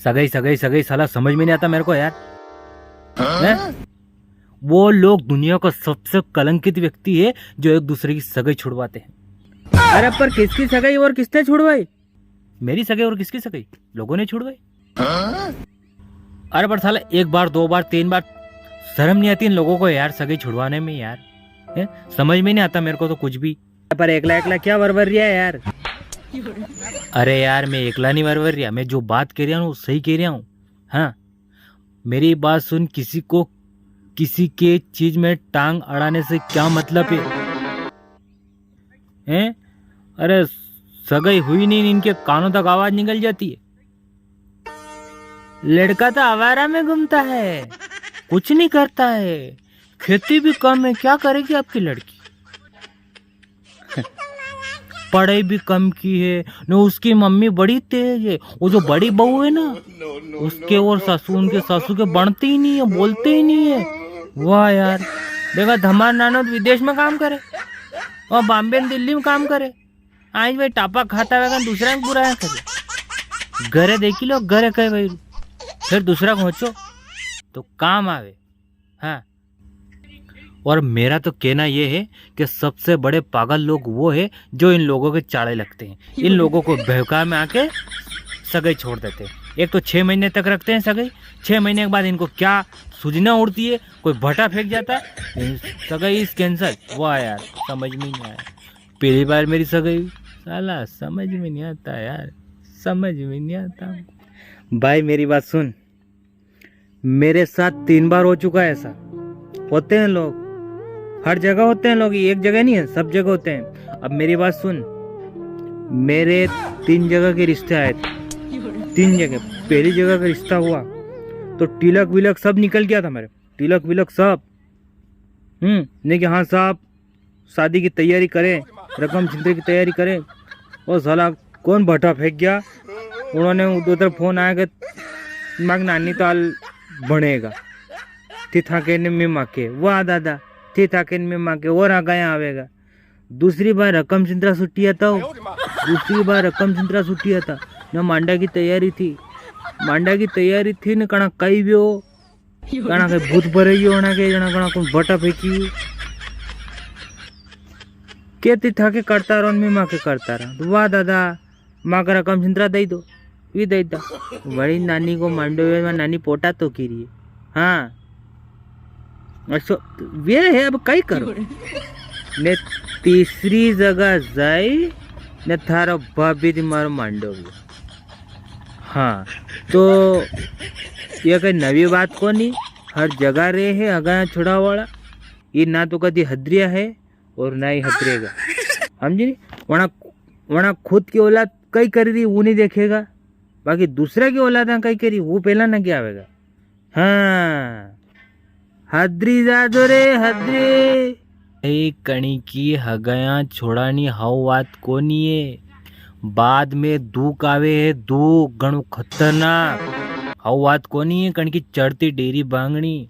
सगाई सगाई सगाई साला समझ में नहीं आता मेरे को यार। हैं? वो लोग दुनिया का सबसे कलंकित व्यक्ति है जो एक दूसरे की सगाई छुड़वाते हैं। अरे पर किसकी सगाई और किसने छुड़वाई? मेरी सगाई और किसकी सगाई? लोगों ने छुड़वाई। अरे पर साला एक बार दो बार तीन बार शर्म नहीं आती इन लोगों को यार सगाई छुड़वाने में यार। समझ में नहीं आता मेरे को तो कुछ भी। पर एकला एकला क्या वरवर रहा है यार? अरे यार मैं एकला नहीं वरवर रहा, मैं जो बात कह रहा हूँ सही कह रहा हूँ। हाँ मेरी बात सुन, किसी को किसी के चीज में टांग अड़ाने से क्या मतलब है? अरे सगाई हुई नहीं, इनके कानों तक आवाज निकल जाती है। लड़का तो आवारा में घूमता है, कुछ नहीं करता है, खेती भी कम है, क्या करेगी आपकी लड़की? पढ़ाई भी कम की है न, उसकी मम्मी बड़ी तेज है। वो जो बड़ी बहू है ना उसके और सासू, उनके सासू के बनते ही नहीं है, बोलते ही नहीं है। वाह यार, देखा धमार नानो विदेश में काम करे और बॉम्बे दिल्ली में काम करे, आज भाई टापा खाता हुआ दूसरा बुरा है करे। घरे देखी लो, घरे कहे भाई फिर दूसरा पहुंचो तो काम आवे। हाँ और मेरा तो कहना यह है कि सबसे बड़े पागल लोग वो है जो इन लोगों के चाड़े लगते हैं, इन लोगों को बहका में आके सगाई छोड़ देते हैं। एक तो 6 महीने तक रखते हैं सगाई, 6 महीने के बाद इनको क्या सूझना उड़ती है, कोई भट्टा फेंक जाता है, सगाई इज कैंसल। वाह यार समझ में नहीं आया, पहली बार मेरी सगाई, साला समझ में नहीं आता यार, समझ में नहीं आता। भाई मेरी बात सुन, मेरे साथ 3 बार हो चुका है ऐसा। होते हैं लोग, हर जगह होते हैं लोग, एक जगह नहीं है, सब जगह होते हैं। अब मेरी बात सुन, मेरे 3 जगह के रिश्ते आए थे, 3 जगह। पहली जगह का रिश्ता हुआ तो तिलक विलक सब निकल गया था मेरे, तिलक विलक सब। नहीं कि हाँ साहब शादी की तैयारी करें, रकम चिंतरी की तैयारी करें, और साला कौन भट्टा फेंक गया। उन्होंने उधर फोन आया कि मग नैनीताल बनेगा, थी थाके में माँ के, वाह दादा थी थाके में माँ के, और आ गया आवेगा। दूसरी बार रकम चिंतरा छुट्टी आता हो, दूसरी बार रकम चिंतरा छुट्टी आता न, मांडा की तैयारी थी, मांडा की तैयारी थी न, कणा कई भी हो, कणा कई भूत भरेगी होना के, जना कणा कोई भट्टा फेंकी के, थी थाके करता रहो मैं माँ के करता रहा। तो वाह दादा माँ का रकम चिंतरा दे दो, भी दे दो। बड़ी नानी को मांडो में नानी पोटा तो की रही है। हाँ अच्छा वे है, अब कई करो ने। तीसरी जगह जाई ने थारो भाभी थी मारो मांडो। हाँ तो ये कोई नवी बात को नहीं, हर जगह रे है अगा छोड़ा वाला। ये ना तो कभी हदरिया है और ना ही हदरेगा, समझी नहीं। वना खुद की औलाद कई करी रही वो नहीं देखेगा, बाकी दूसरा की औलाद कई करी वो पहला ना क्या आवेगा। हाँ हदरी जादो रे हदरी कणी की हगया छोड़ानी हाउ बात कोनी है, बाद में दुख आवे है, दुख घणो खतरनाक हाउ बात कोनी है। कण की चढ़ती डेरी बांगणी।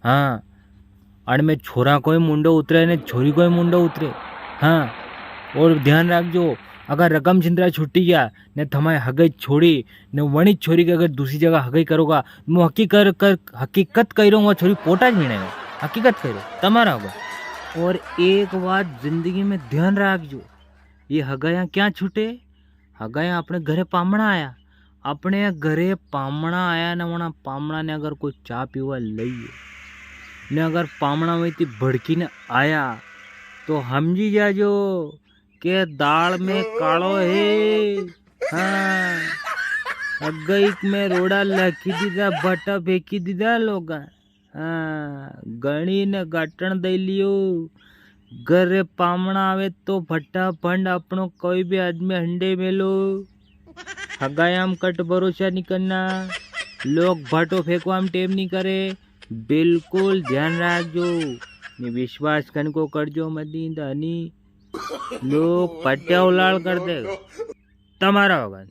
हाँ अड़ में छोरा कोई मुंडो उतरे ने छोरी कोई मुंडो उतरे। हाँ और ध्यान रखजो, अगर रकम चिंतरा छुट्टी गया ने थमाए हगई छोड़ी ने वणी छोरी के अगर दूसरी जगह हगई करोगा, मैं हकीकत कह रहा हूँ, छोरी पोटा छीनेगा, हकीकत कह रहा हूँ तुम्हारा होगा। और एक बात जिंदगी में ध्यान रखजो, ये हगया क्या छूटे, हगया अपने घरे पामणा आया, अपने घरे पामणा आया न, वना पामणा ने अगर कोई चा पीवा लईए ने, अगर पामणा में भड़की ने आया तो समझी जाजो के दाल में कालो है। हाँ हगई में रोड़ा लखी दीदा, भट्टा फेंकी दीदा लोग। हाँ गणी ने गाटन दे लियो, घरे पामणा आवे तो फटाफट अपनो कोई भी आदमी हंडे में लो। हगायाम कट भरोसा नहीं करना, लोग भट्टो फेंकवा में टेम नहीं करे, बिल्कुल ध्यान रखजो। विश्वास कन को करजो मदी धनी, लोग पट्या उलाल कर दे, तुम्हारा होगा।